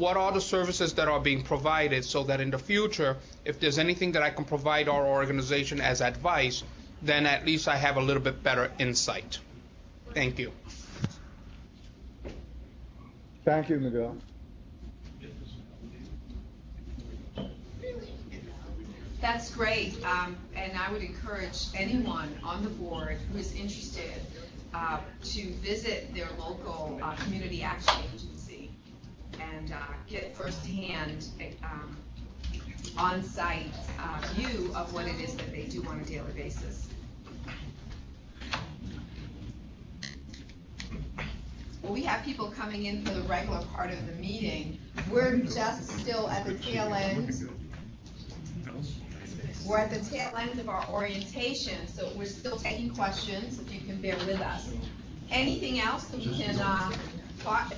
what are the services that are being provided, so that in the future, if there's anything that I can provide our organization as advice, then at least I have a little bit better insight. Thank you. Thank you, Miguel. That's great, and I would encourage anyone on the board who is interested to visit their local community action agency and get firsthand on-site view of what it is that they do on a daily basis. Well, we have people coming in for the regular part of the meeting. We're just still at the tail end. We're at the tail end of our orientation, so we're still taking questions, if you can bear with us. Anything else that we can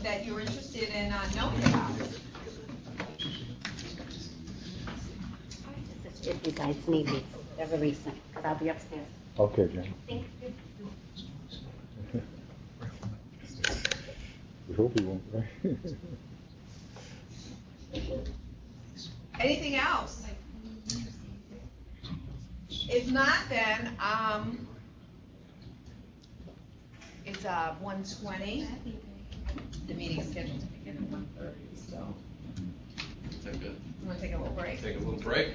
that you're interested in knowing about? If you guys need me, they're releasing, because I'll be upstairs. Okay, Jen. Thank you. We hope we won't, right? Anything else? If not, then it's 1:20. The meeting's scheduled to begin at 1:30. So, you want to take a little break? Take a little break.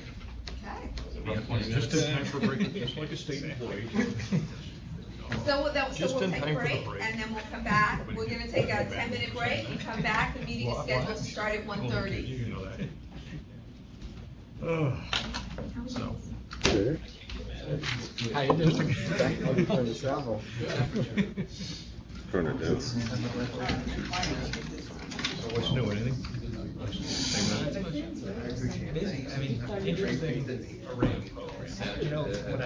Okay. Just in time for a break, just like a state employee. So we'll take a break, and then we'll come back. We're going to take a 10-minute break and come back. The meeting is scheduled to start at 1:30. You know that. So. Okay. How you doing? I'll be trying to travel. Turn it down. So what's new, anything? Busy. I mean, interesting array of programs. You know, what I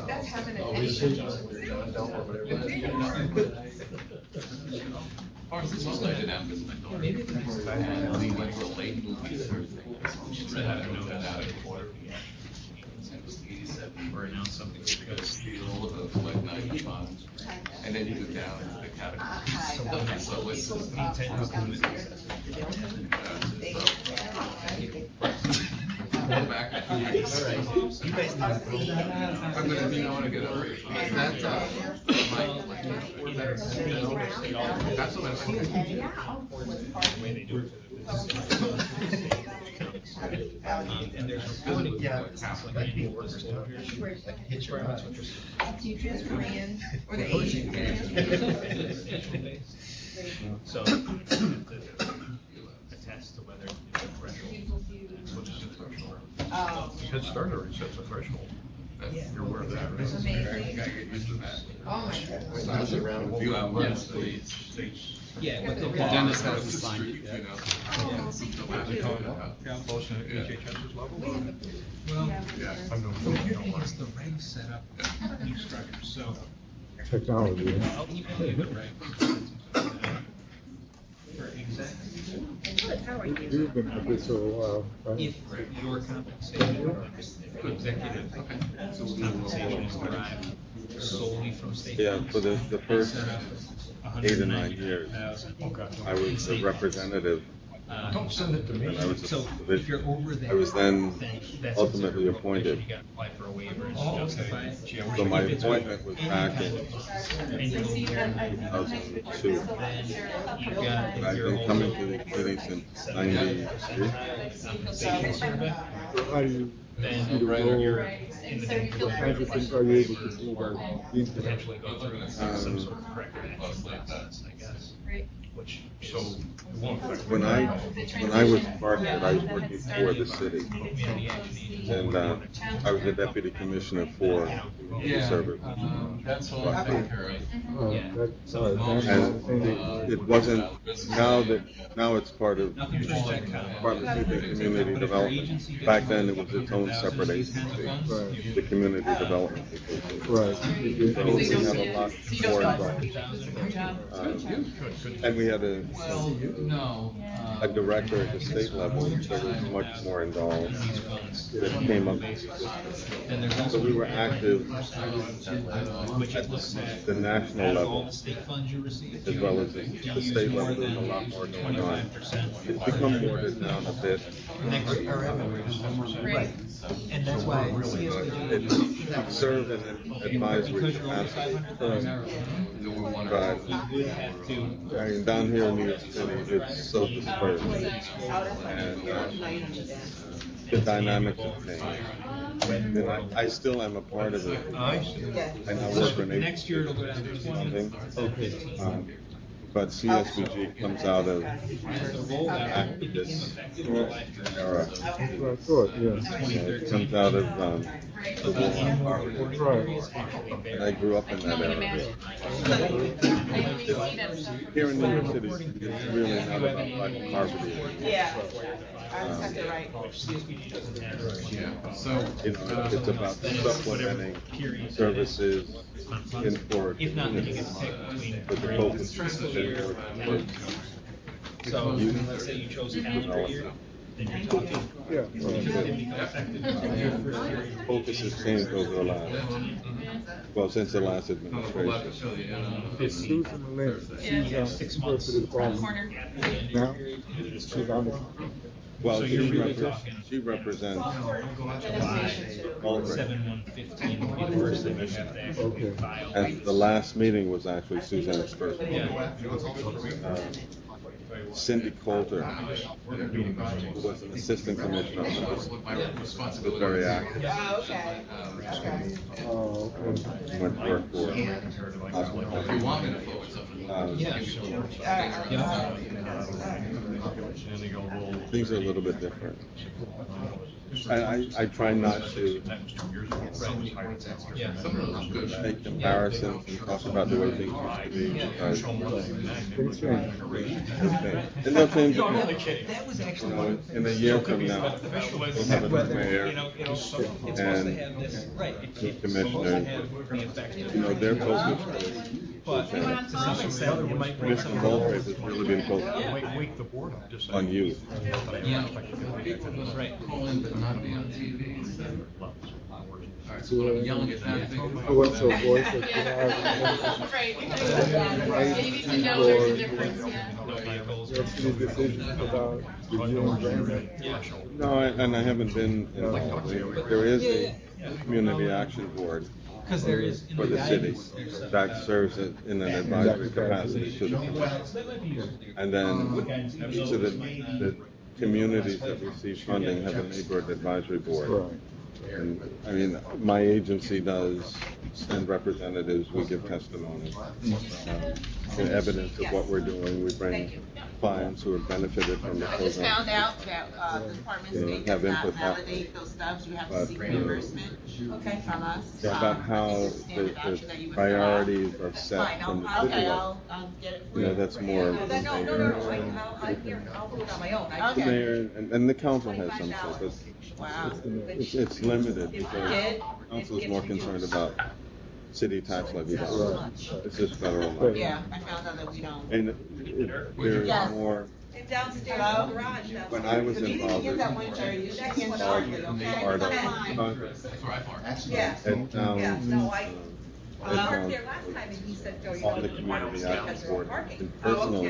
That's having an issue. Most I did have this my daughter. And we went to a late movie Thursday. She said I don't know that out of quarter. It was 87. Or announced something because steel of like 95. And then you go down into the category. So it's go back. I'm gonna be, I wanna get over it. That's that's what I'm saying. and there's really, yeah, like being workers down here, like a hitch around. Do you transfer in, or the agent? So, attest to whether it's a threshold. What's the threshold? Oh. Head Start already sets a threshold. You're aware of that, right? Amazing. Gotta get used to that. Oh my goodness. It's around a few hours. Yeah, but The the dentist law. has to sign it, you know. Close to HHS's level? Well, Yeah. the weird thing is the regs set up new structures, so Technology. even in the regs, for executive, You've been at this for a while, right? if your compensation, executive compensation is derived solely from state. Yeah, for the first Set up 8 or 9 years, 190,000. I was a representative, Don't send it to me. and I was a So if you're over there, I was then that's ultimately considered appointed. You gotta apply for a waiver and Oh, justify it. okay. So my If it's appointment was back in and you're over there, 2002. then you got, And I've you're been over coming to the committee since '93. compensation survey, How do you, then see the role, you're in the what kinds of things are you able to do about the internet? potentially go through some sort of corrective action process, I guess. Which, So it won't affect. When I was Bartlett, I was working for the city, community action agency. and I was a deputy commissioner for the service. That's all I'm taking care of. That's, all right, And it wasn't, now it's part of Bartlett Youth and Community Development. Back then, it was its own separate agency, Right. the Community Development Agency. Right. So we have a lot more involved. And we had a, Well, no. a director at the state level that was much more involved, that came up. So we were active at the national level, as well as the state level. There's a lot more going on. It's become watered down a bit. Right. And that's why It served in an advisory capacity. But I mean, down here in New York City, it's so dispersed. And the dynamics have changed. And I still am a part of it. And I work for an agency. But CSBG comes out of activist era. I thought, It comes out of the war on poverty. Right. And I grew up in that era. Here in New York City, it's really not about like poverty. Yeah. It's about supplementing services in for communities. But the focus is So let's say you chose half per year, then you're talking. Yeah. Focus has changed over the since the last administration. Susan Lynn, she's 6 months. for the department. Now, she's on the. Well, So she represents all of it. 7/1/15 will be the first thing you have to actually Okay. file. And the last meeting was actually Suzanne's first meeting. Cindy Coulter, who was an assistant commissioner, was very active. Oh, okay. Oh, okay. Went to work for things are a little bit different. I try not to make comparisons and talk about the way things used to be because Things change. and they'll change That was actually in a year from now. We'll have a new mayor and the commissioner. Their focus Commissioner Mulgrave has really been focused on youth. Right. Yelling at that thing. What's her voice? That you have? Right. You need to know there's a difference, What's the decision about the June Grant? No, and I haven't been involved. There is a community action board Because there is for the city that serves in an advisory capacity to the and then each of the communities that receive funding have a neighborhood advisory board. Right. And I mean, my agency does send representatives, we give testimony, and evidence of what we're doing. We bring clients who have benefited from the I just program. found out that the Department of State does not validate those stubs. You have to seek reimbursement from us. About how This is standard action that the you would fill out. priorities are That's set fine. from the I'll city level. I'll get it for You know, you. that's more. No, I'll do it on my own. The Okay. mayor and the council has some say, but Wow. it's limited because Did? the council is more concerned about city tax levy dollars. It's just federal money. Yeah, I found out that we don't. And there's Yes. more, Downstairs in the garage. when I was The meeting involved, begins it at 1:30. You should be in was shortly, okay? part of Fine. Congress. Yeah. And Yeah, no, I on there last time and he said, no, you the community action board and personally,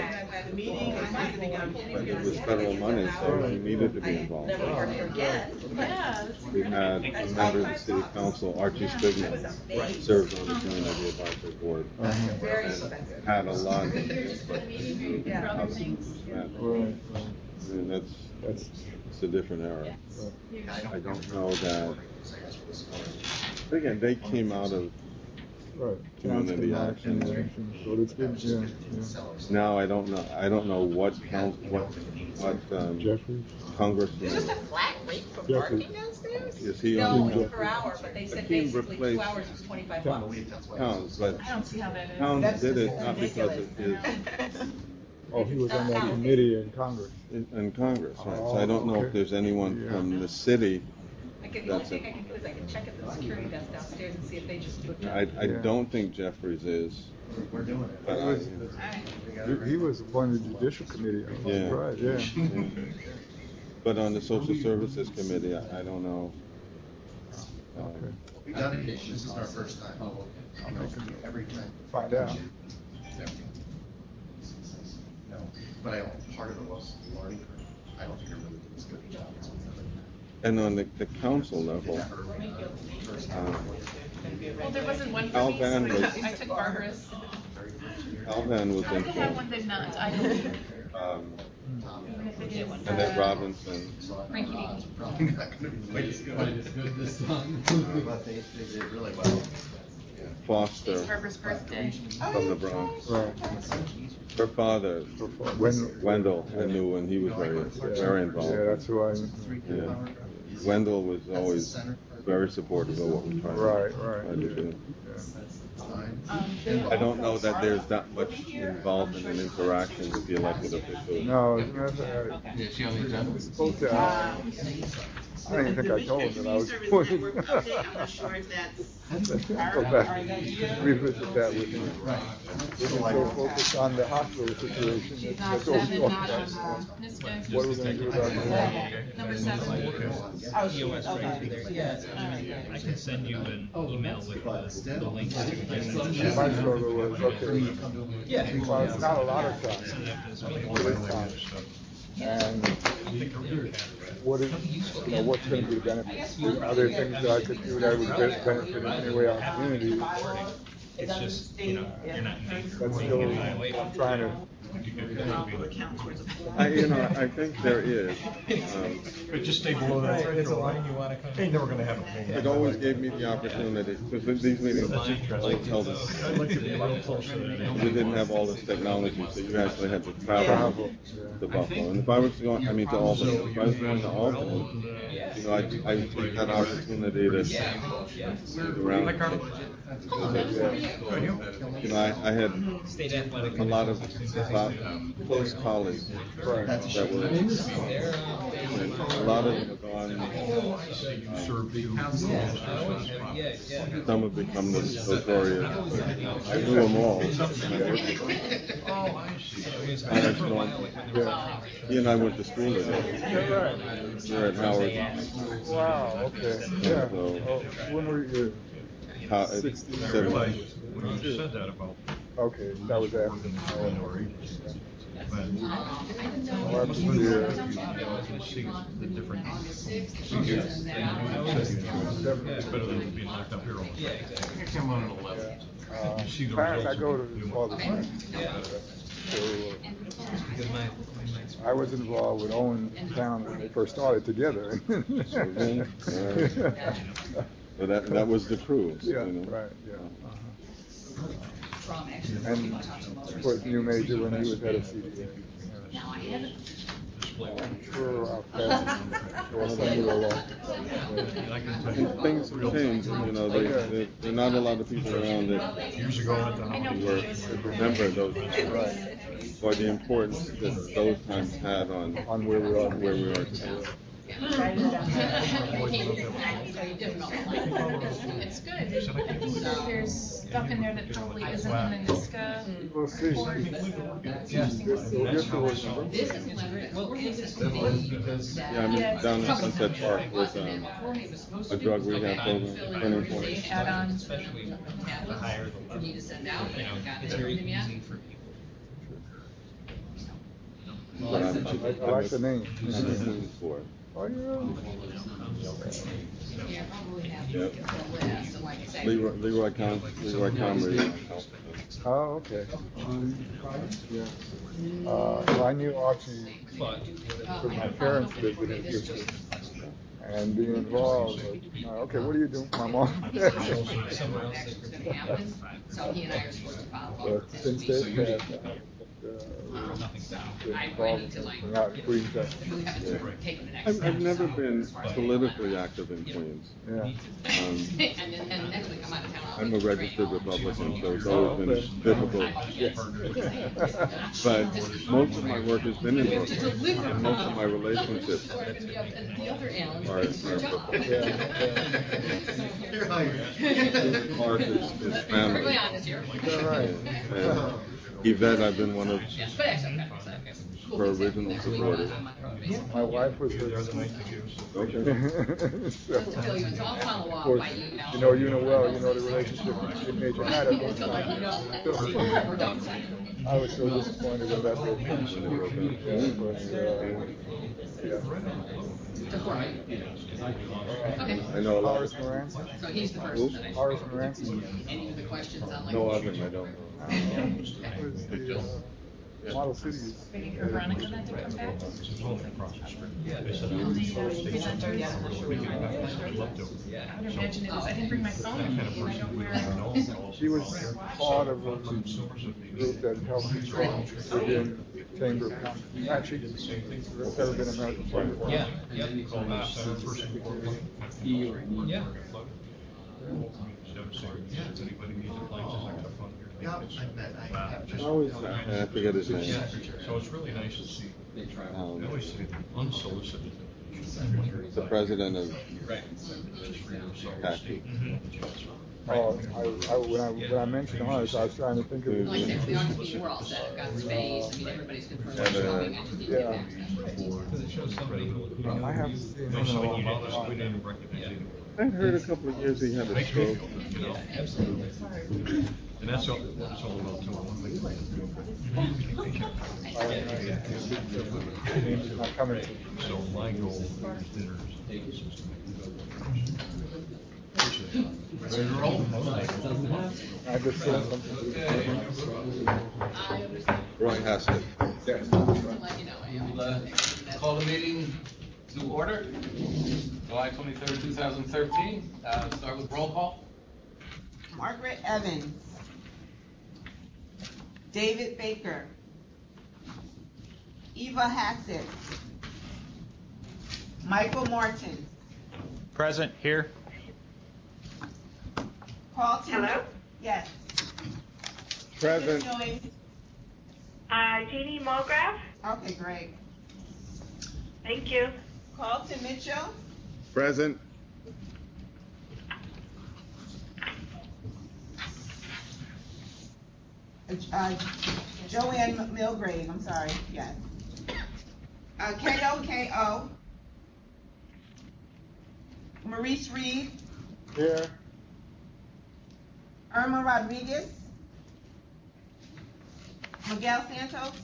The meeting is but it was federal money, so he needed to be involved. Never forget. We had a member of the city council, Archie Stigman, served on the community advisory board. Very And expensive. had a lot of input into how things were spent. Right. I mean, it's a different era. I don't know that. Again, they came out of Right. community action. So it's been, yeah. Now I don't know what Jeffrey? congressman Is this a flat rate for parking downstairs? is he No, on it's per hour, but they said He basically 2 replaced hours is 25 bucks. Towns, but I don't see how that is. Towns did it not because of his Oh, he was on that committee in Congress. in Congress, right? So I don't know if there's anyone from the city the only thing I can do is I can check at the security desk downstairs and see if they just booked up. I don't think Jeffries is. We're doing it. But He was on the judicial committee. I was Yeah. surprised, yeah. But on the social services committee, I don't know. Okay. We've done it, this is our first time. You know, every time. Find out. No, but part of it was learning curve. I don't think I really did as good a job as And on the council level, Well, there wasn't one for Al me, Van so was- I took Barbara's. Alvan was I in have one that not, I believe. Even if they did one. Annette Robinson. Frankie D. Probably not gonna be quite as good. But they did really well. Foster It's Barbara's birthday. from the Bronx. Right. Her father, When, Wendell, I knew when he was very involved. yeah, that's who I. Yeah. Wendell was always very supportive of what we tried Right. to do. Yeah. I don't know that there's that much involvement in interaction with the elected officials. No, it's not, Is she on the agenda? supposed to. I don't even think I told him that I was going. I'm sure that's Go back, revisit that with him. We've been so focused on the hospital situation. That's all we talked about. This guy. What are we gonna do about that? Number 7. I can send you an email with the link to the My struggle was, okay, well, it's not a lot of time, but it's time. And what is, what's gonna be the benefits? Are there things that I could do that would benefit in any way our community? It's just, you're not That's still, I'm trying to. I think there is. Just stay below that. It's a line you wanna come. Ain't never gonna have a. It always gave me the opportunity, because these meetings always held us. I'd like to be a little closer to that. We didn't have all this technology, so you actually had to travel to Buffalo. And if I was going, to Albany, if I was going to Albany, I took that opportunity to sit around. I had a lot of close colleagues that were, and a lot of them have gone. Some have become notorious. I knew them all. He and I went to school together. We're at Howard. Wow, okay, yeah. So, When were you? 70. When you said that about. Okay, that was after. Well, after the, the different. It's better than being locked up here all the time. Come on at 11. parents I go to all the time. So, I was involved with Owen Town when they first started together. So that was the crew. Yeah, right, yeah. And of course, you major when he was head of CDA. I'm sure our paths will stumble along. Things have changed, there are not a lot of people around that Years ago at the who remember those times, or the importance that those times had on where we are today. It's good. There's stuff in there that probably isn't in the NISCA. We'll see. Yeah, down at Sunset Park with a drug rehab program, Turning Point. Add-ons. It's very easy for people. I like the name. For it. Oh, yeah. Yeah, probably have Yep. the list, and like I say. Leroy Comrie. Oh, okay. Yeah. Well, I knew Archie because my parents visited with him. And being involved, okay, what are you doing, my mom? So he and I are supposed to follow. But since they passed, involved in anything out in Queens. I've never been politically active in Queens. Yeah. I'm a registered Republican, so it's always been difficult. But most of my work has been in Brooklyn, and most of my relationships are in Brooklyn. You're hired. Mark is family. And Yvette, I've been one of her original supporters. My wife was her. Okay. So, of course, you know well, you know the relationship between Major had at those times. I was so disappointed when that broke down. I know a lot. Horace Morancy? So he's the Who? person that Horace Morancy? any of the questions on like. No, I don't know. Was the Model Cities. Waiting for Veronica then to come back. Yeah. And the presenters. I would imagine it is. I didn't bring my phone with me, and I don't wear. She was part of a group that helped within Chamber of Commerce. Actually, there's never been American Chamber. Yeah. Yep. Yeah. Yeah, I I forget his name. So it's really nice to see. I always say unsolicited. The president of CACI. Oh, when I mentioned her, I was trying to think of it. Like I said, we aren't being, we're all set, I've got space, I mean, everybody's confirmed And, what's coming, I just need to get back to I have seen Nice her. knowing you didn't, we didn't recognize you. I heard a couple of years he had a stroke. You know, absolutely. And that's all, what it's all about too. I want to make She's not coming. So my goal is dinners. I just said something. Roy Haskett. We'll, call the meeting to order. July 23rd, 2013. Start with roll call. Margaret Evans. David Baker. Eva Hassett. Michael Martin. Present, here. Carlton. Hello? Yes. Present. Joyce. Jeannie Mulgrave? Okay, great. Thank you. Carlton Mitchell. Present. Joanne Milgrave, I'm sorry, yes. K.O. Maurice Reed. Here. Irma Rodriguez. Miguel Santos.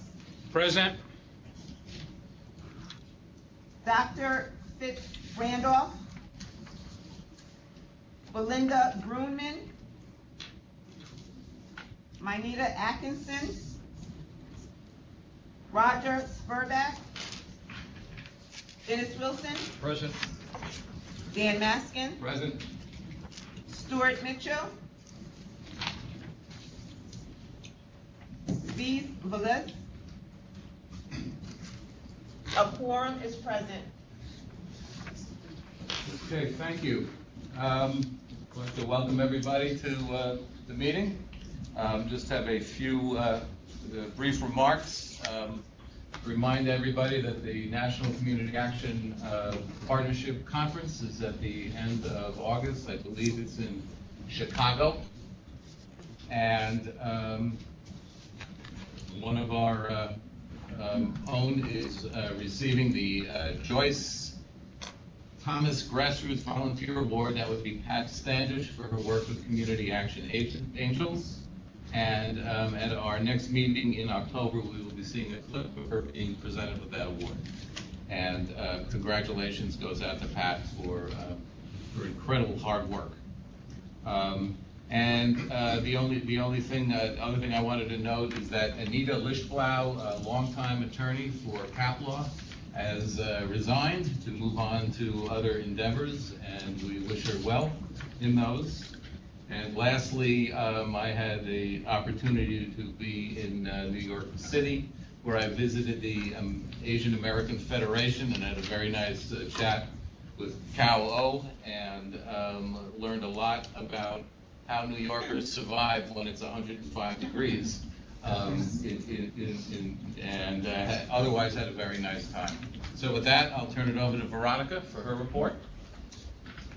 Present. Dr. Fitz Randolph. Belinda Grunman. Mynita Atkinson. Roger Spurback. Dennis Wilson. Present. Dan Maskin. Present. Stuart Mitchell. Steve Velez. A quorum is present. Okay, thank you. I'd like to welcome everybody to the meeting. Just have a few brief remarks. Remind everybody that the National Community Action Partnership Conference is at the end of August. I believe it's in Chicago. And one of our own is receiving the Joyce Thomas Grassroots Volunteer Award. That would be Pat Standish for her work with Community Action Angels. And at our next meeting in October, we will be seeing a clip of her being presented with that award. And congratulations goes out to Pat for incredible hard work. The other thing I wanted to note is that Anita Lichtblau, a longtime attorney for Caplaw, has resigned to move on to other endeavors, and we wish her well in those. And lastly, I had the opportunity to be in New York City, where I visited the Asian American Federation and had a very nice chat with Cal O, and learned a lot about how New Yorkers survive when it's 105 degrees, and otherwise had a very nice time. So with that, I'll turn it over to Veronica for her report.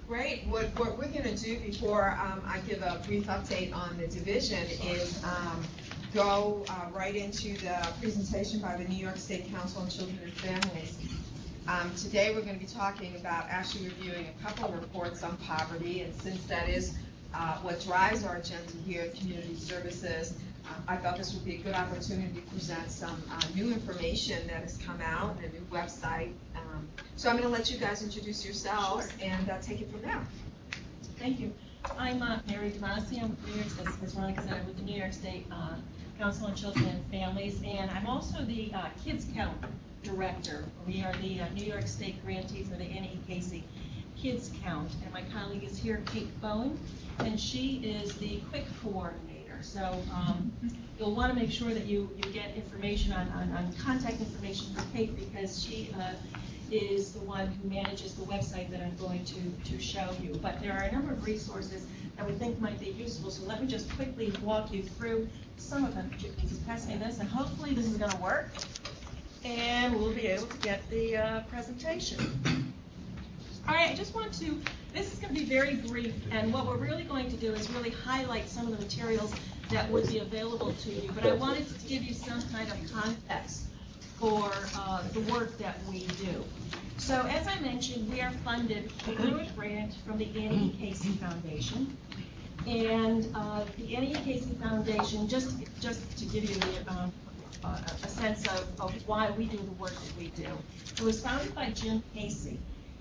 Great. What we're going to do before I give a brief update on the division is go right into the presentation by the New York State Council on Children and Families. Today we're going to be talking about actually reviewing a couple of reports on poverty, and since that is what drives our agenda here at Community Services, I thought this would be a good opportunity to present some new information that has come out, a new website. So I'm going to let you guys introduce yourselves and take it from there. Thank you. I'm Mary DeMasi. I'm New York State, as Veronica said, with the New York State Council on Children and Families, and I'm also the Kids Count Director. We are the New York State grantee for the Annie Casey Kids Count, and my colleague is here, Kate Bowen, and she is the quick coordinator. So you'll want to make sure that you get information on contact information for Kate, because she is the one who manages the website that I'm going to show you. But there are a number of resources that we think might be useful, so let me just quickly walk you through some of them. You can just pass me this, and hopefully this is going to work, and we'll be able to get the presentation. All right, I just want to, this is going to be very brief, and what we're really going to do is really highlight some of the materials that would be available to you, but I wanted to give you some kind of context for the work that we do. So as I mentioned, we are funded through a grant from the Annie Casey Foundation, and the Annie Casey Foundation, just to give you a sense of why we do the work that we do, it was founded by Jim Casey.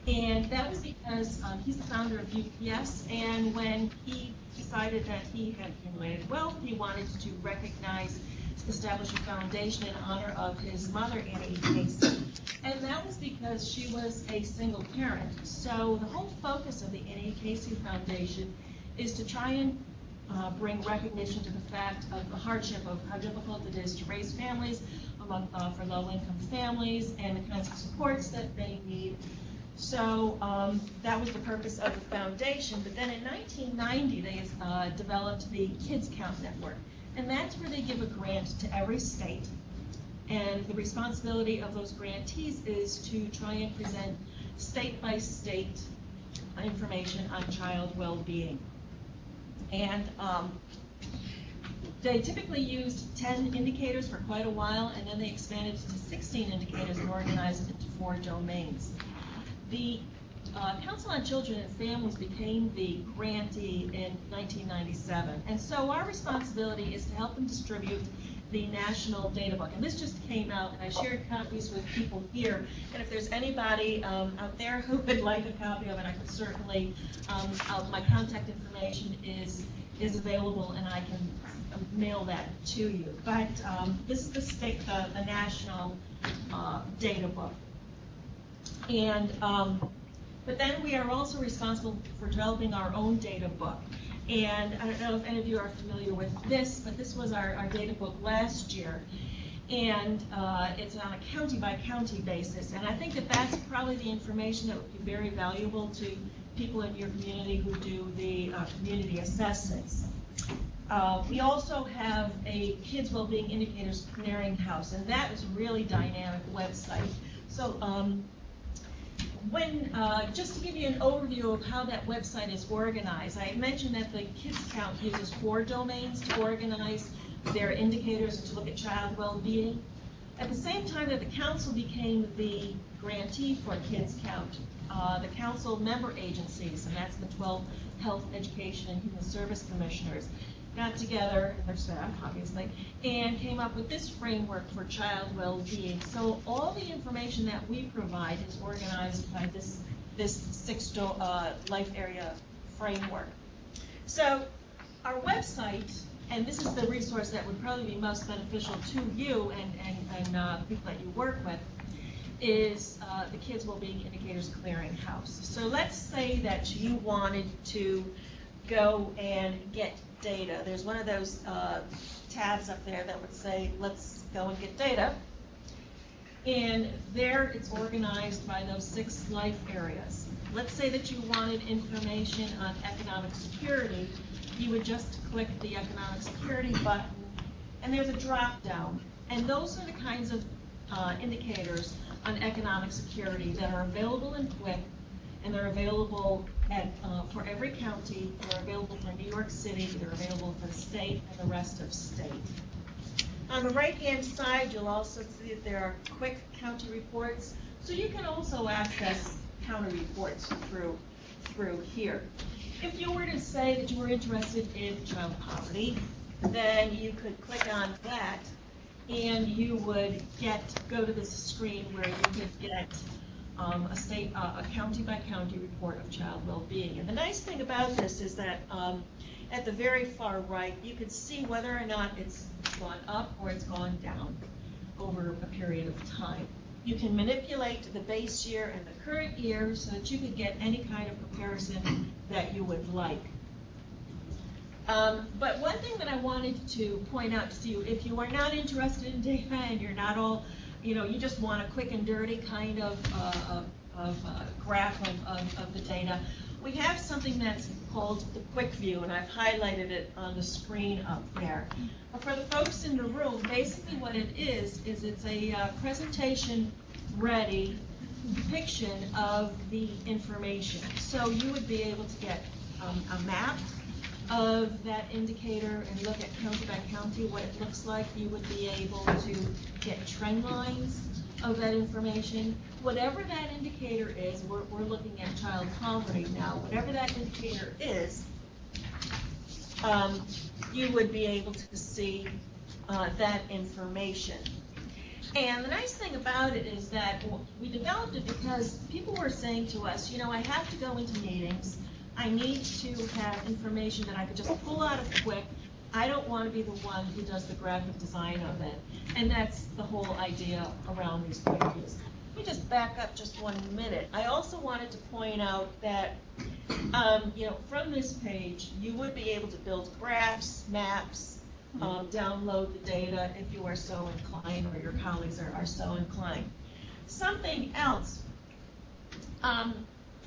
And that was because he's the founder of UPS, and when he decided that he had accumulated wealth, he wanted to recognize, establish a foundation in honor of his mother, Annie Casey. And that was because she was a single parent. So the whole focus of the Annie Casey Foundation is to try and bring recognition to the fact of the hardship of how difficult it is to raise families for low-income families, and the kinds of supports that they need. So that was the purpose of the foundation. But then in 1990, they developed the Kids Count Network. And that's where they give a grant to every state. And the responsibility of those grantees is to try and present state-by-state information on child well-being. And they typically used 10 indicators for quite a while, and then they expanded to 16 indicators and organized it into 4 domains. The Council on Children and Families became the grantee in 1997, and so our responsibility is to help them distribute the national data book. And this just came out, and I shared copies with people here, and if there's anybody out there who would like a copy of it, I could certainly, my contact information is available, and I can mail that to you. But this is the national data book. And but then we are also responsible for developing our own data book. And I don't know if any of you are familiar with this, but this was our data book last year. And it's on a county-by-county basis. And I think that that's probably the information that would be very valuable to people in your community who do the community assessments. We also have a Kids Wellbeing Indicators Clearinghouse, and that is a really dynamic website. So just to give you an overview of how that website is organized, I mentioned that the Kids Count uses 4 domains to organize their indicators and to look at child well-being. At the same time that the council became the grantee for Kids Count, the council member agencies, and that's the 12 health, education, and human service commissioners, got together, and their staff obviously, and came up with this framework for child well-being. So all the information that we provide is organized by this 6 life area framework. So our website, and this is the resource that would probably be most beneficial to you and people that you work with, is the Kids Wellbeing Indicators Clearinghouse. So let's say that you wanted to go and get data. There's one of those tabs up there that would say, let's go and get data. And there it's organized by those 6 life areas. Let's say that you wanted information on economic security. You would just click the economic security button, and there's a drop down. And those are the kinds of indicators on economic security that are available in Quick, and they're available for every county. They're available for New York City. They're available for the state and the rest of state. On the right-hand side, you'll also see that there are Quick county reports. So you can also access county reports through here. If you were to say that you were interested in child poverty, then you could click on that, and you would go to this screen where you could get a county by county report of child well-being. And the nice thing about this is that at the very far right, you can see whether or not it's gone up or it's gone down over a period of time. You can manipulate the base year and the current year so that you can get any kind of comparison that you would like. But one thing that I wanted to point out to you, if you are not interested in data and you're not all, you just want a quick and dirty kind of graph of the data, we have something that's called the Quick View, and I've highlighted it on the screen up there. But for the folks in the room, basically what it is it's a presentation-ready depiction of the information. So you would be able to get a map of that indicator and look at county by county what it looks like. You would be able to get trend lines of that information. Whatever that indicator is, we're looking at child poverty now, whatever that indicator is, you would be able to see that information. And the nice thing about it is that we developed it because people were saying to us, I have to go into meetings, I need to have information that I could just pull out of Quick. I don't want to be the one who does the graphic design of it. And that's the whole idea around these Quick Views. Let me just back up just 1 minute. I also wanted to point out that, from this page, you would be able to build graphs, maps, download the data if you are so inclined or your colleagues are so inclined. Something else.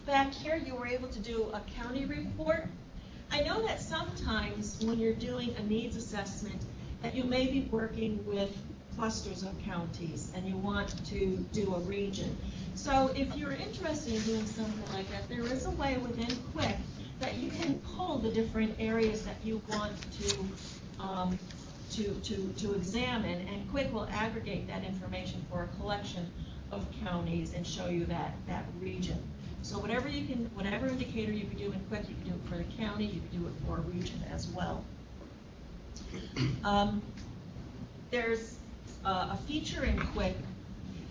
Back here, you were able to do a county report. I know that sometimes when you're doing a needs assessment, that you may be working with clusters of counties and you want to do a region. So if you're interested in doing something like that, there is a way within Quick that you can pull the different areas that you want to examine, and Quick will aggregate that information for a collection of counties and show you that region. So whatever indicator you can do in Quick, you can do it for the county, you can do it for a region as well. There's a feature in Quick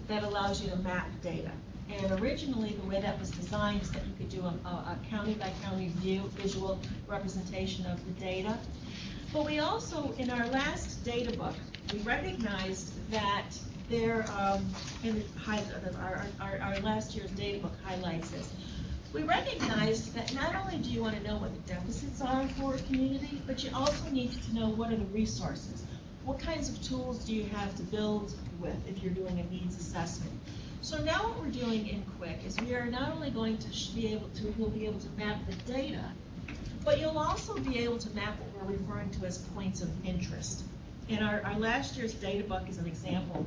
that allows you to map data. And originally, the way that was designed is that you could do a county-by-county visual representation of the data. But we also, in our last data book, we recognized that our last year's data book highlights this. We recognized that not only do you want to know what the deficits are for a community, but you also need to know what are the resources. What kinds of tools do you have to build with if you're doing a needs assessment? So now what we're doing in Quick is we are not only going to we'll be able to map the data, but you'll also be able to map what we're referring to as points of interest. And our last year's data book is an example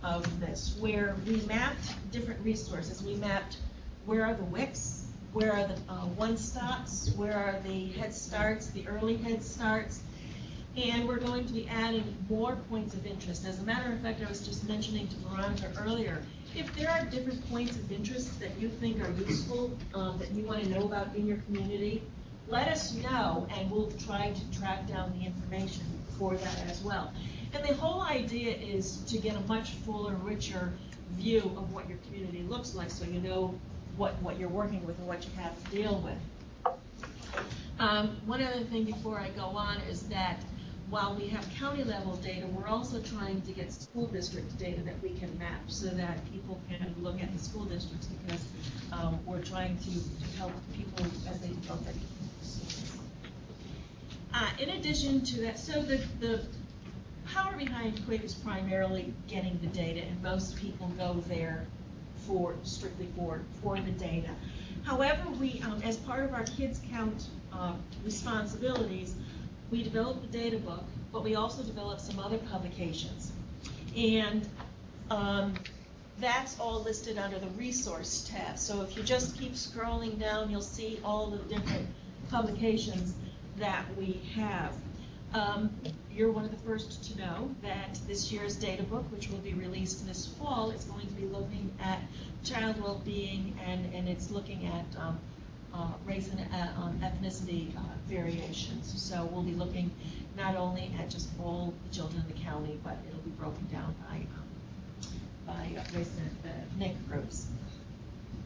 of this, where we mapped different resources. We mapped where are the WICs, where are the one-stops, where are the Head Starts, the early Head Starts, and we're going to be adding more points of interest. As a matter of fact, I was just mentioning to Veronica earlier, if there are different points of interest that you think are useful, that you want to know about in your community, let us know, and we'll try to track down the information for that as well. And the whole idea is to get a much fuller, richer view of what your community looks like, so you know what you're working with and what you have to deal with. One other thing before I go on is that while we have county level data, we're also trying to get school district data that we can map so that people can look at the school districts, because we're trying to help people as they develop their schools. In addition to that, so the power behind Quick is primarily getting the data, and most people go there strictly for the data. However, we, as part of our Kids Count responsibilities, we developed the data book, but we also developed some other publications. And that's all listed under the resource tab. So if you just keep scrolling down, you'll see all the different publications that we have. You're one of the first to know that this year's data book, which will be released this fall, is going to be looking at child well-being, and it's looking at race and ethnicity variations. So we'll be looking not only at just all the children in the county, but it'll be broken down by race and ethnic groups.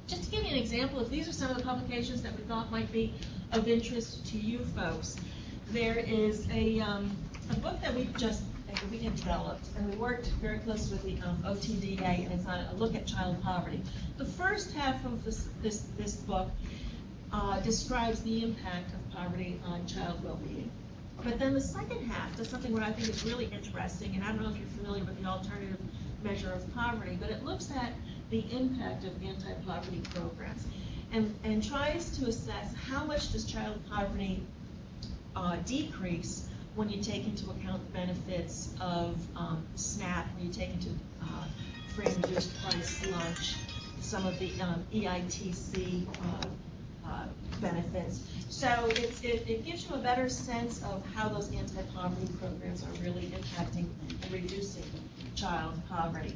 Just to give you an example, if these are some of the publications that we thought might be of interest to you folks, there is a book that we have developed, and we worked very closely with the OTDA, and it's on a look at child poverty. The first half of this book describes the impact of poverty on child well-being. But then the second half does something what I think is really interesting, and I don't know if you're familiar with the alternative measure of poverty, but it looks at the impact of anti-poverty programs and tries to assess how much does child poverty decrease when you take into account the benefits of SNAP, when you take into free and reduced price lunch, some of the EITC benefits. So it gives you a better sense of how those anti-poverty programs are really impacting and reducing child poverty.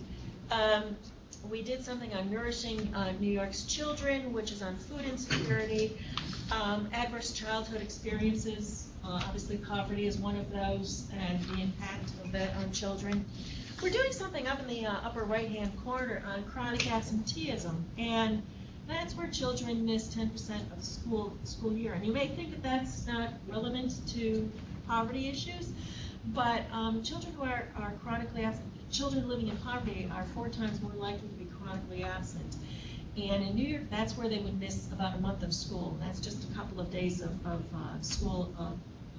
We did something on nourishing New York's children, which is on food insecurity, adverse childhood experiences. Obviously, poverty is one of those, and the impact of that on children. We're doing something up in the upper right-hand corner on chronic absenteeism, and that's where children miss 10% of the school year. And you may think that that's not relevant to poverty issues, but children who are chronically absent, children living in poverty are 4 times more likely to be chronically absent. And in New York, that's where they would miss about a month of school. That's just a couple of days of school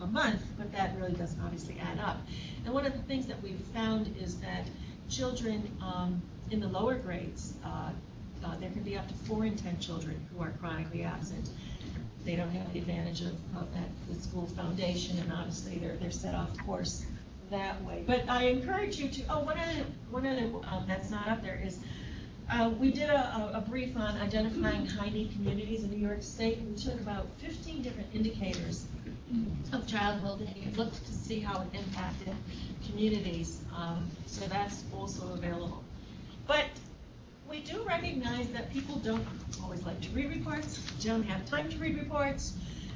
a month, but that really doesn't obviously add up. And one of the things that we've found is that children in the lower grades, there can be up to 4 in 10 children who are chronically absent. They don't have the advantage of the school foundation, and obviously they're set off course that way. But I encourage you to, one other that's not up there is, we did a brief on identifying high-need communities in New York State, and we took about 15 different indicators of child well-being and looked to see how it impacted communities. So that's also available. But we do recognize that people don't always like to read reports, don't have time to read reports.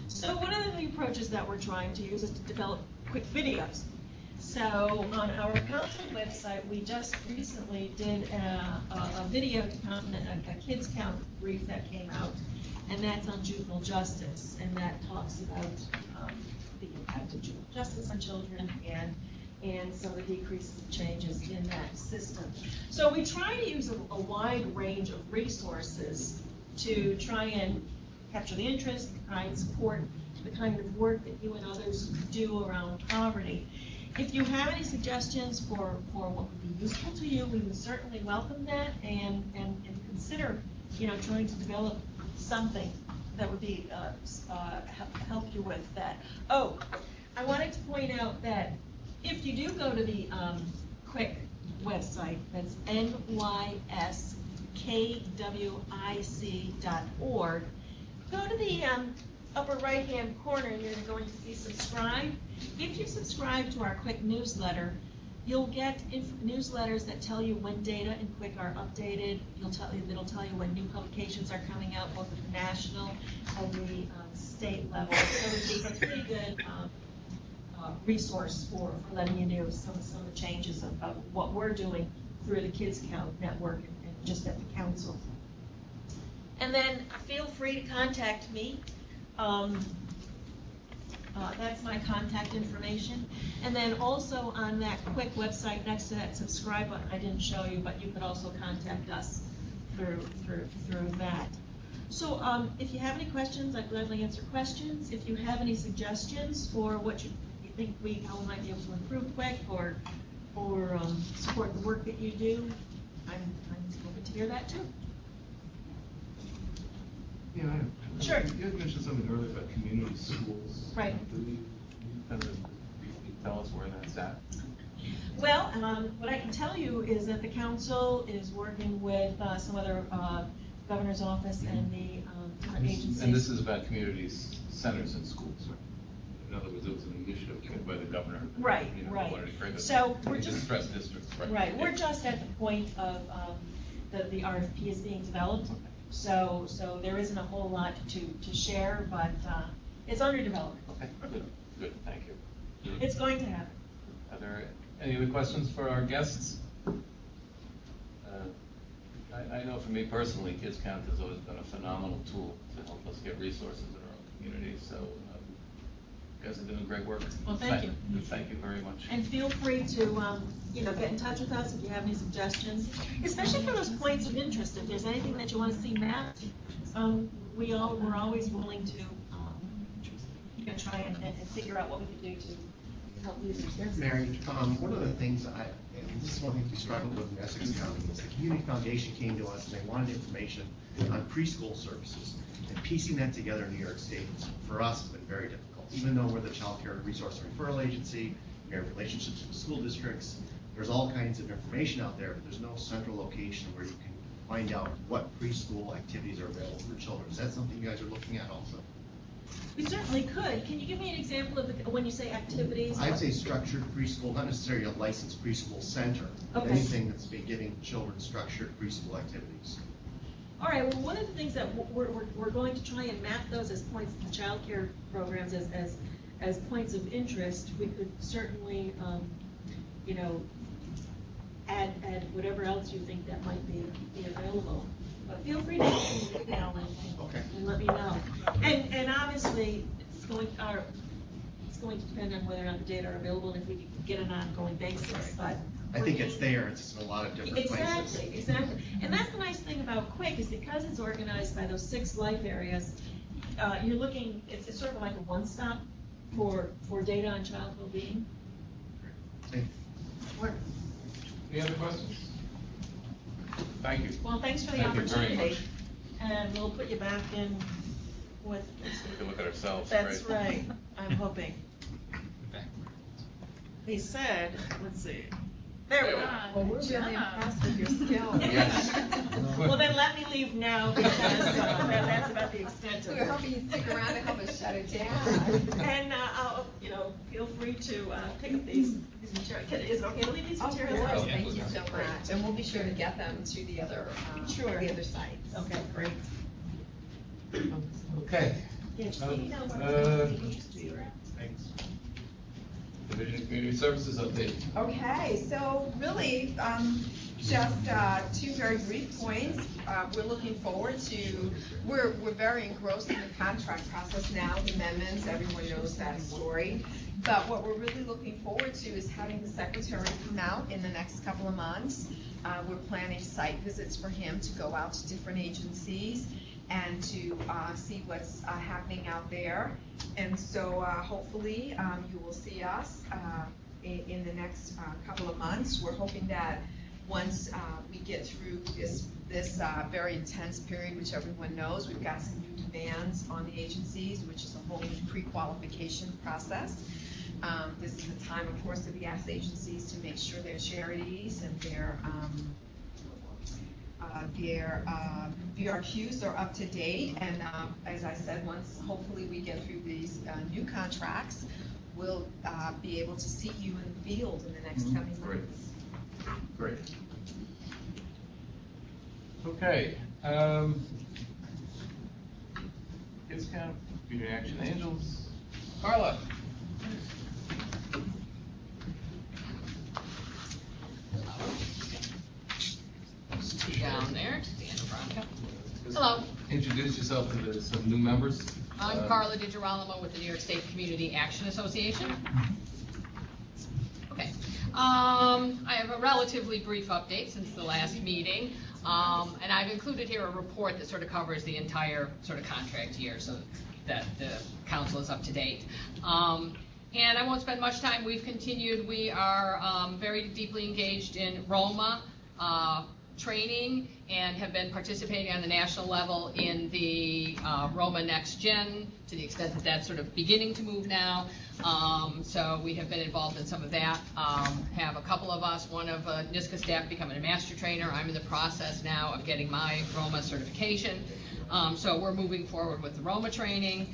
So one of the approaches that we're trying to use is to develop quick videos. So on our council website, we just recently did a video to complement a Kids Count brief that came out, and that's on juvenile justice, and that talks about the impact of juvenile justice on children and some of the decreases and changes in that system. So we try to use a wide range of resources to try and capture the interest, try and support the kind of work that you and others do around poverty. If you have any suggestions for what would be useful to you, we would certainly welcome that and consider, trying to develop something that would be help you with that. Oh, I wanted to point out that if you do go to the Quick website, that's nyskwic.org, go to the upper right-hand corner, and you're going to see subscribe. If you subscribe to our Quick newsletter, you'll get newsletters that tell you when data in Quick are updated. It'll tell you when new publications are coming out, both at the national and the state level. So it's a pretty good resource for letting you know some of the changes of what we're doing through the Kids Count Network and just at the council. And then feel free to contact me. That's my contact information. And then also on that Quick website, next to that subscribe button, I didn't show you, but you could also contact us through that. So if you have any questions, I'd gladly answer questions. If you have any suggestions for what you think how we might be able to improve Quick, or or support the work that you do, I'm open to hear that too. Yeah, I Sure. You had mentioned something earlier about community schools. Right. Can you kind of briefly tell us where that's at? Well, what I can tell you is that the council is working with some other governor's office and the different agencies. And this is about community centers and schools, right? In other words, it was an initiative given by the governor. Right, You know, right. wanted to create a- So we're you just stress districts, right? Right, we're Yeah. just at the point of the RFP is being developed. So there isn't a whole lot to share, but it's under development. Okay, good, thank you. It's going to happen. Are there any other questions for our guests? I know for me personally, Kids Count has always been a phenomenal tool to help us get resources in our own community, so you guys are doing great work. Well, thank you. Thank you very much. And feel free to, get in touch with us if you have any suggestions, especially for those points of interest. If there's anything that you want to see mapped, we're always willing to try and figure out what we can do to help users. Yes. Mary, one of the things and this is one thing we struggled with in Essex County, is the Community Foundation came to us and they wanted information on preschool services. And piecing that together in New York State, for us, has been very difficult. Even though we're the Child Care Resource and Referral Agency, we have relationships with school districts, there's all kinds of information out there, but there's no central location where you can find out what preschool activities are available for children. Is that something you guys are looking at also? We certainly could. Can you give me an example of when you say activities? I'd say structured preschool, not necessarily a licensed preschool center, but Okay. anything that's been giving children structured preschool activities. All right, well, one of the things that we're going to try and map those as points, the child care programs as points of interest. We could certainly, add whatever else you think that might be available. But feel free to email and let me know. And obviously, it's going to depend on whether or not the data are available and if we can get an ongoing basis, but. I think it's there, it's in a lot of different places. Exactly. And that's the nice thing about Quick, is because it's organized by those 6 life areas, you're looking, it's sort of like a one-stop for data on child well-being. Any other questions? Thank you. Well, thanks for the Thank you very opportunity. much. And we'll put you back in with. We can look at ourselves. That's right, I'm hoping. He said, let's see. There we go. Well, we're really impressed with your skills. Yes. Well, then let me leave now because that's about the extent of it. We were hoping you'd stick around to help us shut it down. And I'll, feel free to pick up these materials. Is it okay to leave these materials? Of course, thank you so much. And we'll be sure to get them to the other, the other sites. Okay, great. Okay. Yeah, just let me know when Thanks. Division of Community Services update. Okay, so really, just 2 very brief points. We're looking forward to, we're very engrossed in the contract process now, the amendments, everyone knows that story. But what we're really looking forward to is having the secretary come out in the next couple of months. We're planning site visits for him to go out to different agencies and to see what's happening out there. And so hopefully you will see us in the next couple of months. We're hoping that once we get through this very intense period, which everyone knows, we've got some new demands on the agencies, which is a whole new pre-qualification process. This is the time, of course, that we ask agencies to make sure their charities and their VRQs are up to date. And as I said, once hopefully we get through these new contracts, we'll be able to see you in the field in the next coming months. Great. Okay. Kids Count, Community Action Angels. Carla. Down there, to the end of Veronica. Hello, Introduce yourself to some new members. I'm Carla DiGirolamo with the New York State Community Action Association. Okay, I have a relatively brief update since the last meeting, and I've included here a report that sort of covers the entire sort of contract year so that the council is up to date. And I won't spend much time. We've continued. We are very deeply engaged in Roma training and have been participating on the national level in the Roma Next Gen, to the extent that that's sort of beginning to move now. So we have been involved in some of that. Have a couple of us, one of NISCA staff becoming a master trainer. I'm in the process now of getting my Roma certification. So we're moving forward with the Roma training.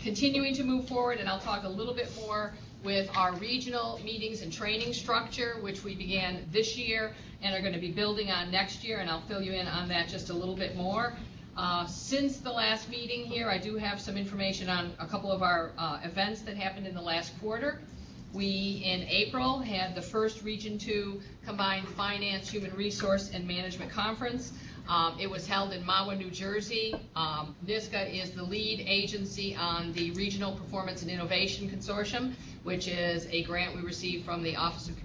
Continuing to move forward, and I'll talk a little bit more with our regional meetings and training structure, which we began this year and are going to be building on next year, and I'll fill you in on that just a little bit more. Since the last meeting here, I do have some information on a couple of our events that happened in the last quarter. We, in April, had the first Region 2 Combined Finance, Human Resource, and Management Conference. It was held in Mahwah, New Jersey. NISCA is the lead agency on the Regional Performance and Innovation Consortium, which is a grant we received from the Office of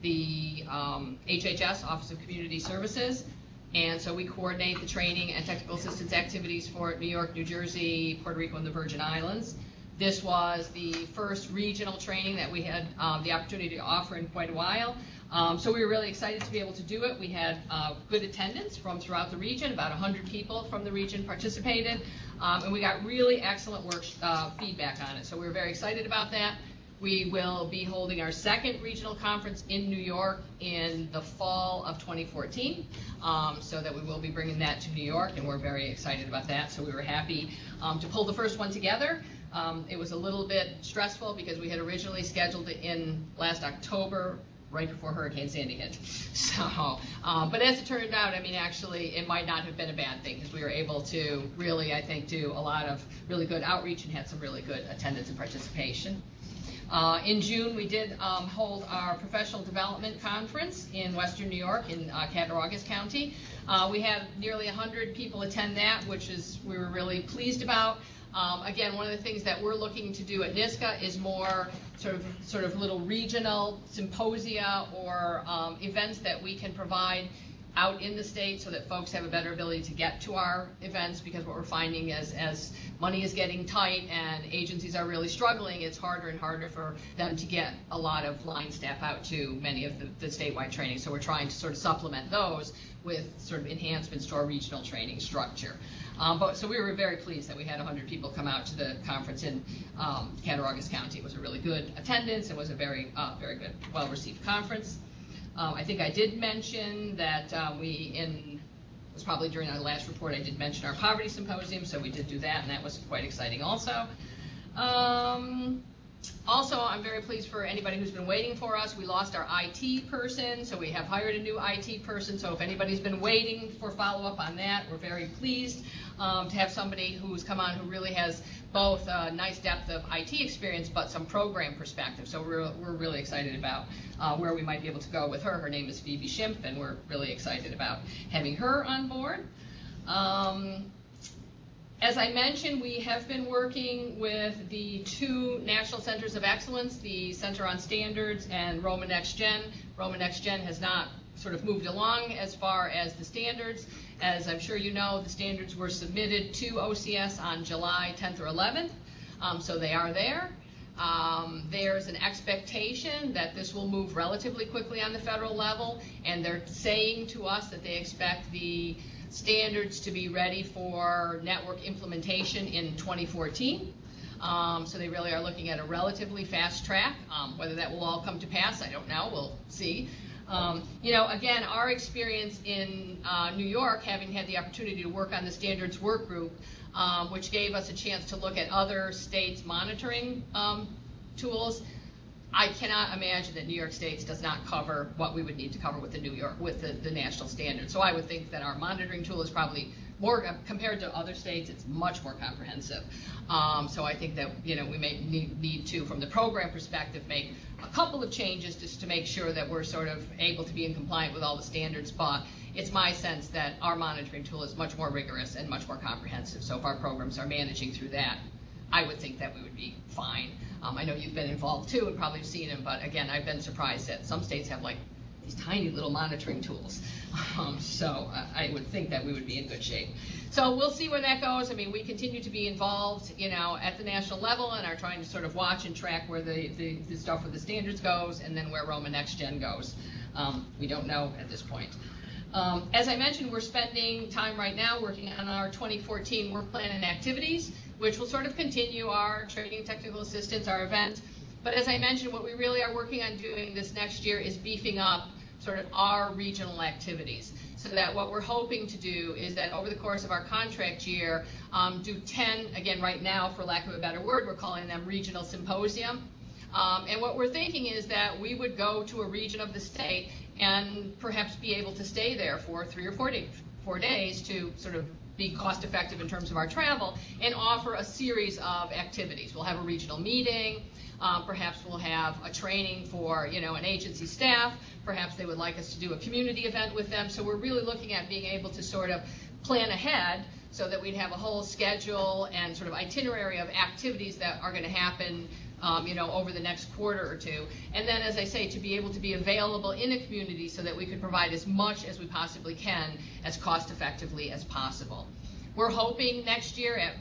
HHS, Office of Community Services. And so we coordinate the training and technical assistance activities for New York, New Jersey, Puerto Rico, and the Virgin Islands. This was the first regional training that we had the opportunity to offer in quite a while. So we were really excited to be able to do it. We had good attendance from throughout the region. About 100 people from the region participated. And we got really excellent feedback on it. So we were very excited about that. We will be holding our second regional conference in New York in the fall of 2014, so that we will be bringing that to New York, and we're very excited about that. So we were happy to pull the first one together. It was a little bit stressful because we had originally scheduled it in last October, right before Hurricane Sandy hit. So, but as it turned out, I mean, actually, it might not have been a bad thing, because we were able to really, I think, do a lot of really good outreach and had some really good attendance and participation. In June, we did hold our professional development conference in Western New York in Cattaraugus County. We had nearly 100 people attend that, which we were really pleased about. Again, one of the things that we're looking to do at NISCA is more sort of little regional symposia or events that we can provide out in the state, so that folks have a better ability to get to our events, because what we're finding is, as money is getting tight and agencies are really struggling, it's harder and harder for them to get a lot of line staff out to many of the statewide training. So we're trying to sort of supplement those with sort of enhancements to our regional training structure. So we were very pleased that we had 100 people come out to the conference in Cattaraugus County. It was a really good attendance. It was a very good, well-received conference. I think I did mention that it was probably during our last report, I did mention our poverty symposium, so we did do that, and that was quite exciting also. Also, I'm very pleased for anybody who's been waiting for us. We lost our IT person, so we have hired a new IT person. So if anybody's been waiting for follow-up on that, we're very pleased to have somebody who's come on who really has both a nice depth of IT experience, but some program perspective. So we're really excited about where we might be able to go with her. Her name is Phoebe Schimpf, and we're really excited about having her on board. As I mentioned, we have been working with the two National Centers of Excellence, the Center on Standards and Roma Next Gen. Roma Next Gen has not sort of moved along as far as the standards. As I'm sure you know, the standards were submitted to OCS on July 10th or 11th, so they are there. There's an expectation that this will move relatively quickly on the federal level, and they're saying to us that they expect the standards to be ready for network implementation in 2014. So they really are looking at a relatively fast track. Whether that will all come to pass, I don't know. We'll see. Again, our experience in New York, having had the opportunity to work on the standards work group, which gave us a chance to look at other states' monitoring tools, I cannot imagine that New York State does not cover what we would need to cover with the national standards. So I would think that our monitoring tool is probably more, compared to other states, it's much more comprehensive. So I think that we may need to, from the program perspective, make a couple of changes just to make sure that we're sort of able to be in compliance with all the standards. But it's my sense that our monitoring tool is much more rigorous and much more comprehensive. So if our programs are managing through that, I would think that we would be fine. I know you've been involved too and probably seen them, but again, I've been surprised that some states have like these tiny little monitoring tools. So I would think that we would be in good shape. So we'll see where that goes. I mean, we continue to be involved, at the national level and are trying to sort of watch and track where the stuff with the standards goes and then where Roma Next Gen goes. We don't know at this point. As I mentioned, we're spending time right now working on our 2014 work plan and activities, which will sort of continue our training technical assistance, our event. But as I mentioned, what we really are working on doing this next year is beefing up sort of our regional activities. So that what we're hoping to do is that over the course of our contract year, do 10, again, right now, for lack of a better word, we're calling them regional symposium. And what we're thinking is that we would go to a region of the state and perhaps be able to stay there for 3 or 4 days to sort of be cost effective in terms of our travel and offer a series of activities. We'll have a regional meeting. Perhaps we'll have a training for, an agency staff. Perhaps they would like us to do a community event with them. So we're really looking at being able to sort of plan ahead so that we'd have a whole schedule and sort of itinerary of activities that are going to happen, over the next quarter or two. And then, as I say, to be able to be available in a community so that we can provide as much as we possibly can as cost effectively as possible. We're hoping next year at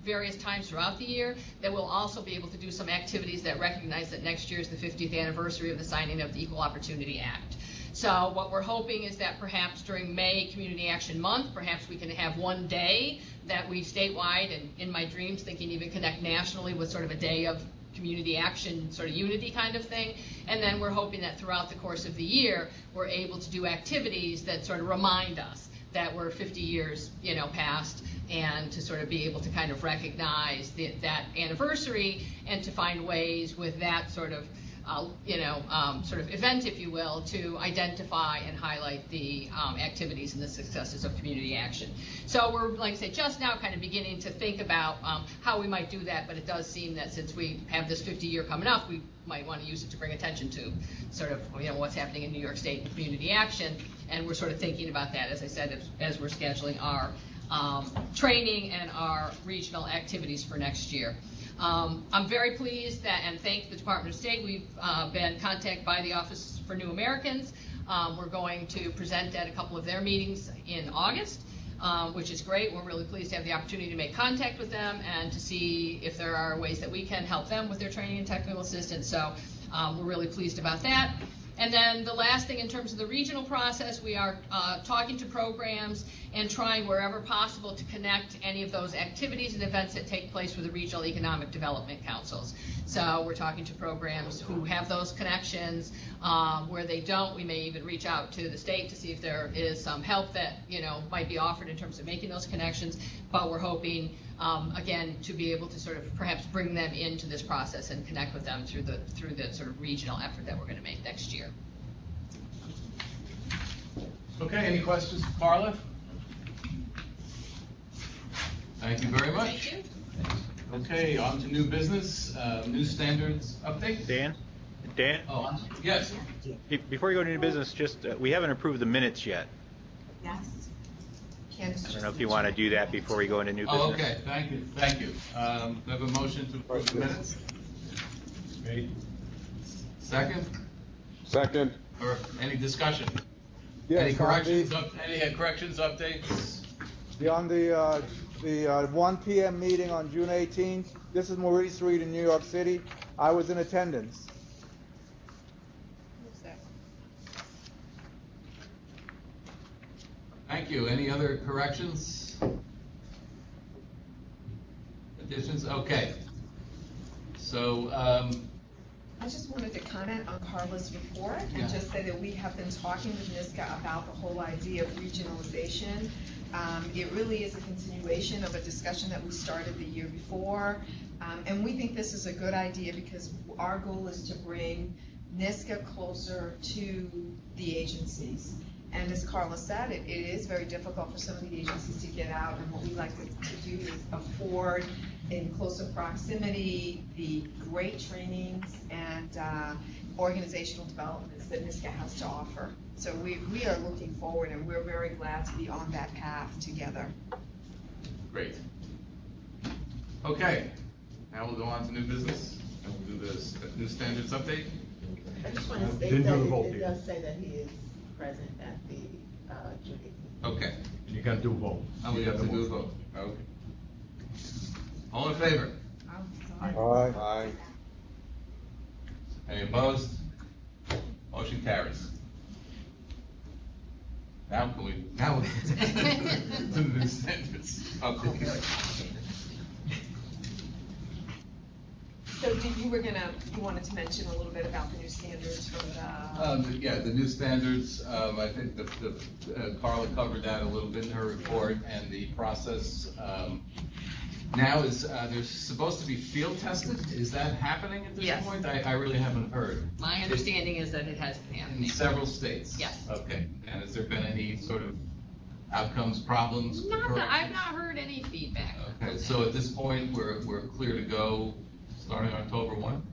various times throughout the year that we'll also be able to do some activities that recognize that next year is the 50th anniversary of the signing of the Equal Opportunity Act. So what we're hoping is that perhaps during May Community Action Month, perhaps we can have one day that we statewide, and in my dreams thinking even connect nationally with sort of a day of community action, sort of unity kind of thing. And then we're hoping that throughout the course of the year, we're able to do activities that sort of remind us that we're 50 years, past, and to sort of be able to kind of recognize that anniversary and to find ways with that sort of, sort of event, if you will, to identify and highlight the activities and the successes of community action. So we're, like I say, just now kind of beginning to think about how we might do that, but it does seem that since we have this 50-year coming up, we might want to use it to bring attention to sort of, what's happening in New York State and community action, and we're sort of thinking about that, as I said, as we're scheduling our training and our regional activities for next year. I'm very pleased that, and thank the Department of State, we've been contacted by the Office for New Americans. We're going to present at a couple of their meetings in August, which is great. We're really pleased to have the opportunity to make contact with them and to see if there are ways that we can help them with their training and technical assistance. So we're really pleased about that. And then the last thing in terms of the regional process, we are talking to programs and trying wherever possible to connect any of those activities and events that take place with the regional economic development councils. So we're talking to programs who have those connections. Where they don't, we may even reach out to the state to see if there is some help that might be offered in terms of making those connections. But we're hoping, again, to be able to sort of perhaps bring them into this process and connect with them through the sort of regional effort that we're going to make next year. Okay, any questions for Carla? Thank you very much. Thank you. Okay, on to new business, new standards update. Dan? Oh, yes. Before you go to new business, just we haven't approved the minutes yet. Yes. I don't know if you want to do that before we go into new business. Oh, okay, thank you. We have a motion to approve the minutes. Great. Second? Second. Or any discussion? Yes, any corrections, updates? Beyond the 1 p.m. meeting on June 18th, this is Maurice Reed in New York City. I was in attendance. Thank you. Any other corrections? Additions? Okay. So, I just wanted to comment on Carla's report and just say that we have been talking with NISCA about the whole idea of regionalization. It really is a continuation of a discussion that we started the year before. And we think this is a good idea because our goal is to bring NISCA closer to the agencies. And as Carla said, it is very difficult for some of the agencies to get out, and what we like to do is afford in closer proximity the great trainings and organizational developments that NISCA has to offer. So we are looking forward, and we're very glad to be on that path together. Great. Okay, now we'll go on to new business, and we'll do this new standards update. I just want to state Didn't do the that vote it yet. does say that he is present at the jury. Okay. And you gotta do a vote. And we have to do a vote. Okay. All in favor? Aye. Any opposed? Motion carries. Now can we, now to the new standards. Okay. So you wanted to mention a little bit about the new standards for the. Yeah, the new standards, I think Carla covered that a little bit in her report, and the process, now is, they're supposed to be field tested. Is that happening at this Yes. point? I really haven't heard. My understanding is that it has been In happening. several states? Yes. Okay, and has there been any sort of outcomes, problems? I've not heard any feedback. Okay, so at this point, we're clear to go starting October 1?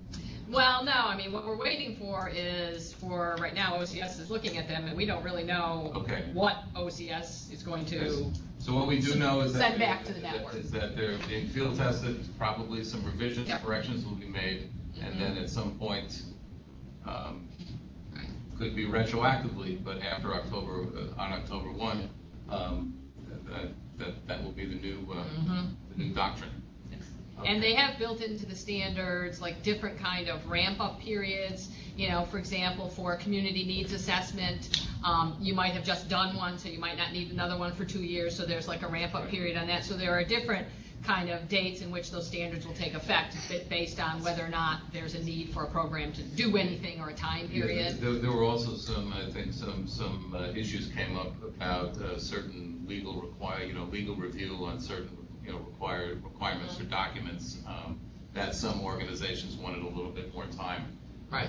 Well, no, I mean, what we're waiting for is right now, OCS is looking at them, and we don't really know Okay. what OCS is going to So what we do know is that. send back to the network. Is that they're being field tested, probably some revisions, Yep. corrections will be made, and Mhm. then at some point, could be retroactively, but after October, on October 1, that will be the new doctrine. And they have built into the standards, like different kind of ramp-up periods. You know, for example, for a community needs assessment, you might have just done one, so you might not need another one for 2 years, so there's like a ramp-up period on that. So there are different kind of dates in which those standards will take effect based on whether or not there's a need for a program to do anything or a time period. Yeah, there were also some, I think, some issues came up about certain legal review on certain requirements for documents, that some organizations wanted a little bit more time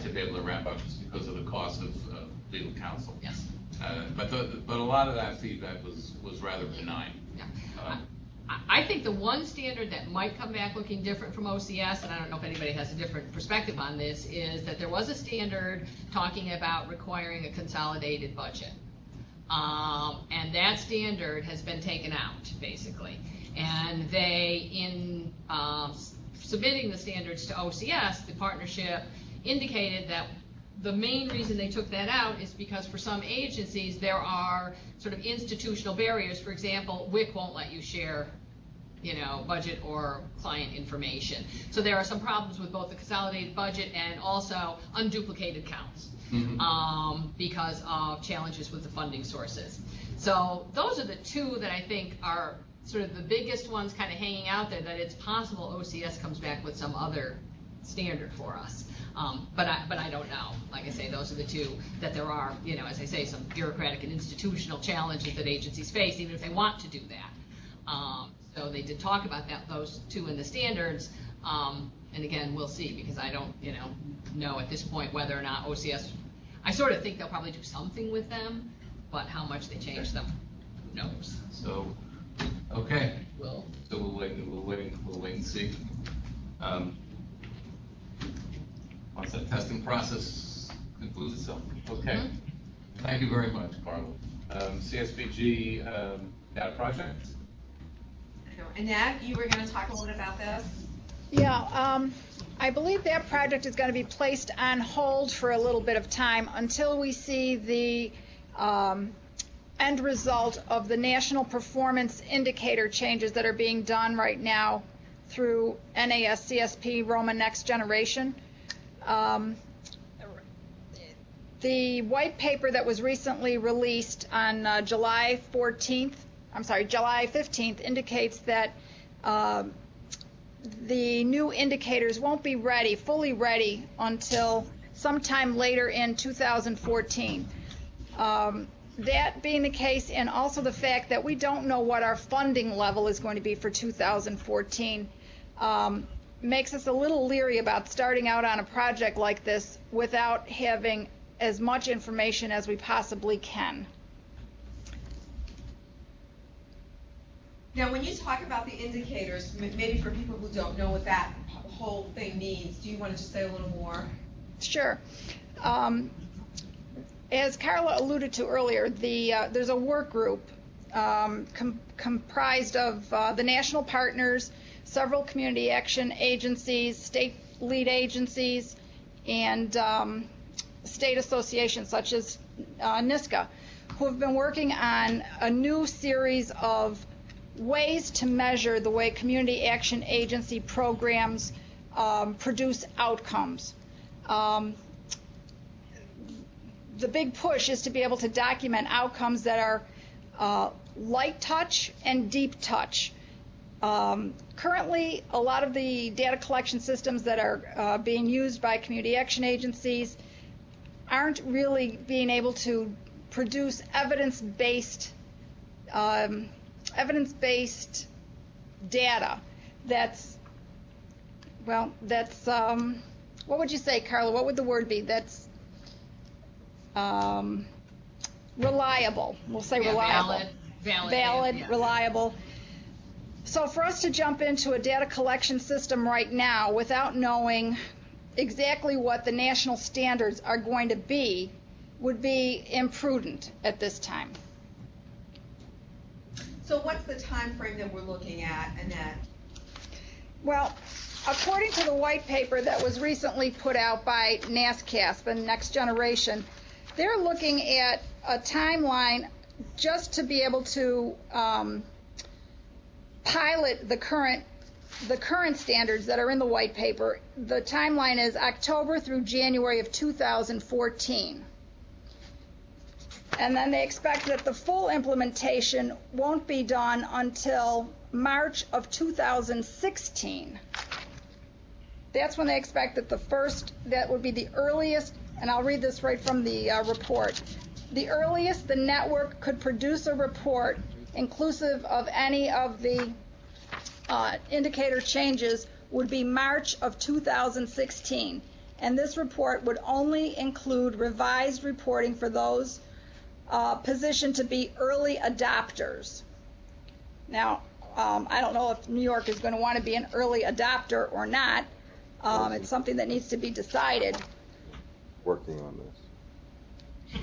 to be able to ramp up just because of the cost of legal counsel. Yes. But a lot of that feedback was rather benign. Yeah. I think the one standard that might come back looking different from OCS, and I don't know if anybody has a different perspective on this, is that there was a standard talking about requiring a consolidated budget. And that standard has been taken out, basically. And they, in submitting the standards to OCS, the partnership indicated that the main reason they took that out is because for some agencies there are sort of institutional barriers. For example, WIC won't let you share, budget or client information. So there are some problems with both the consolidated budget and also unduplicated counts because of challenges with the funding sources. So those are the two that I think are sort of the biggest ones kind of hanging out there, that it's possible OCS comes back with some other standard for us. But I don't know. Like I say, those are the two that there are, as I say, some bureaucratic and institutional challenges that agencies face, even if they want to do that. So they did talk about those two in the standards. And again, we'll see, because I don't, know at this point whether or not OCS, I sort of think they'll probably do something with them, but how much they change them, who knows? So, okay. So we'll wait and see. Once that testing process concludes itself. Okay. Thank you very much, Carla. CSBG data project. Annette, you were going to talk a little bit about this? Yeah, I believe that project is going to be placed on hold for a little bit of time until we see the end result of the national performance indicator changes that are being done right now through NASCSP Roma Next Generation. The white paper that was recently released on July 15th indicates that the new indicators won't be fully ready until sometime later in 2014. That being the case, and also the fact that we don't know what our funding level is going to be for 2014, makes us a little leery about starting out on a project like this without having as much information as we possibly can. Now, when you talk about the indicators, maybe for people who don't know what that whole thing means, do you want to just say a little more? Sure. As Carla alluded to earlier, there's a work group comprised of the national partners, several community action agencies, state lead agencies, and state associations such as NISCA, who have been working on a new series of ways to measure the way community action agency programs produce outcomes. The big push is to be able to document outcomes that are light touch and deep touch. Currently, a lot of the data collection systems that are being used by community action agencies aren't really being able to produce evidence-based data. That's what would you say, Carla? What would the word be? That's reliable. We'll say reliable. Valid, yeah. Reliable. So for us to jump into a data collection system right now without knowing exactly what the national standards are going to be would be imprudent at this time. So what's the time frame that we're looking at, Annette? Well, according to the white paper that was recently put out by NASCASP and Next Generation, they're looking at a timeline just to be able to pilot the current standards that are in the white paper. The timeline is October through January of 2014. And then they expect that the full implementation won't be done until March of 2016. That's when they expect that that would be the earliest, and I'll read this right from the report. The earliest the network could produce a report inclusive of any of the indicator changes would be March of 2016. And this report would only include revised reporting for those positioned to be early adopters. Now, I don't know if New York is going to want to be an early adopter or not. It's something that needs to be decided. Working on this.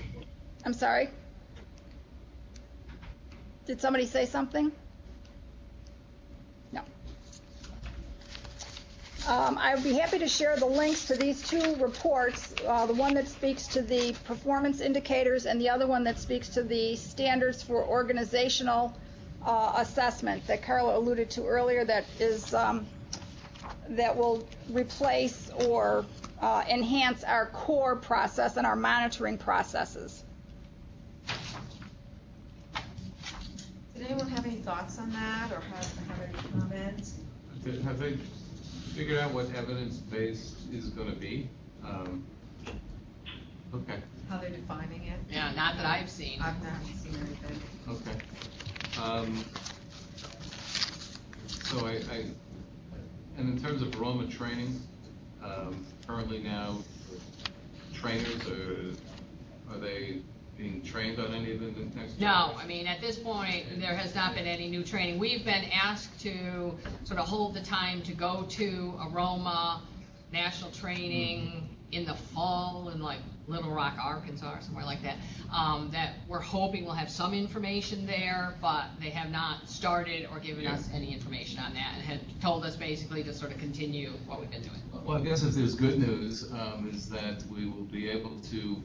I'm sorry? Did somebody say something? No. I would be happy to share the links to these two reports, the one that speaks to the performance indicators and the other one that speaks to the standards for organizational assessment that Carla alluded to earlier, that will replace or enhance our core process and our monitoring processes. Did anyone have any thoughts on that or have any comments? Have they figured out what evidence-based is going to be? Okay. How they're defining it? Yeah, not that I've seen. I've not seen anything. Okay. So and in terms of Roma training, currently now, trainers are they being trained on any of the next? No, I mean, at this point, there has not been any new training. We've been asked to sort of hold the time to go to a Roma national training in the fall in like Little Rock, Arkansas, or somewhere like that, that we're hoping will have some information there, but they have not started or given us any information on that, and had told us basically to sort of continue what we've been doing. Well, I guess if there's good news, is that we will be able to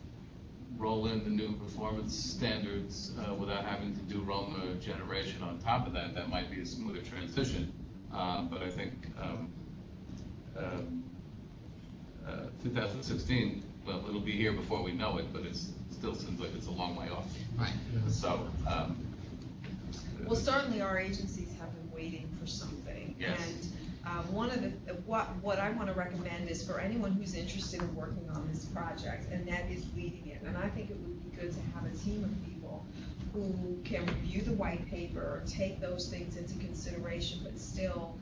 roll in the new performance standards without having to do Roma generation on top of that. That might be a smoother transition, but I think 2016, well, it'll be here before we know it, but it still seems like it's a long way off. Right. So. Well, certainly our agencies have been waiting for something. Yes. And one of the, what I want to recommend is for anyone who's interested in working on this project, and that is leading it. And I think it would be good to have a team of people who can review the white paper, take those things into consideration, but still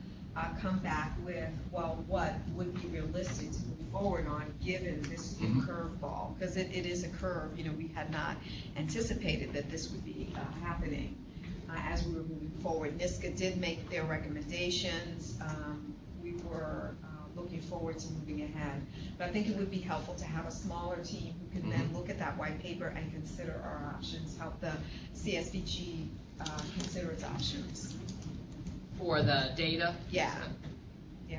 come back with, well, what would be realistic to move forward on given this new curveball? Because it is a curve. You know, we had not anticipated that this would be happening as we were moving forward. NISCA did make their recommendations. We were looking forward to moving ahead. But I think it would be helpful to have a smaller team who can then look at that white paper and consider our options, help the CSBG consider its options. For the data? Yeah. Yeah.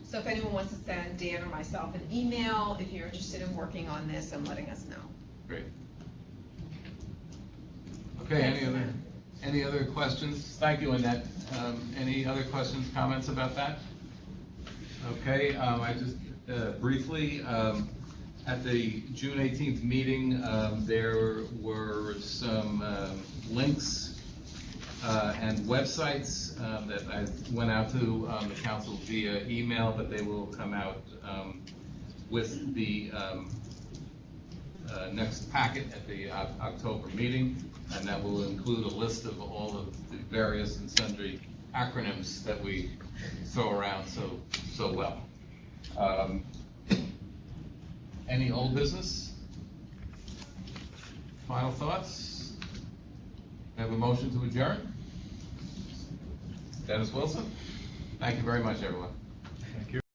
So if anyone wants to send Dan or myself an email, if you're interested in working on this and letting us know. Great. Okay, any other questions? Thank you, Annette. Any other questions, comments about that? Okay, I just briefly, at the June 18th meeting, there were some links and websites that I went out to the council via email, but they will come out with the next packet at the October meeting, and that will include a list of all of the various and sundry acronyms that we throw around so well. Any old business? Final thoughts? We have a motion to adjourn? Dennis Wilson? Thank you very much, everyone.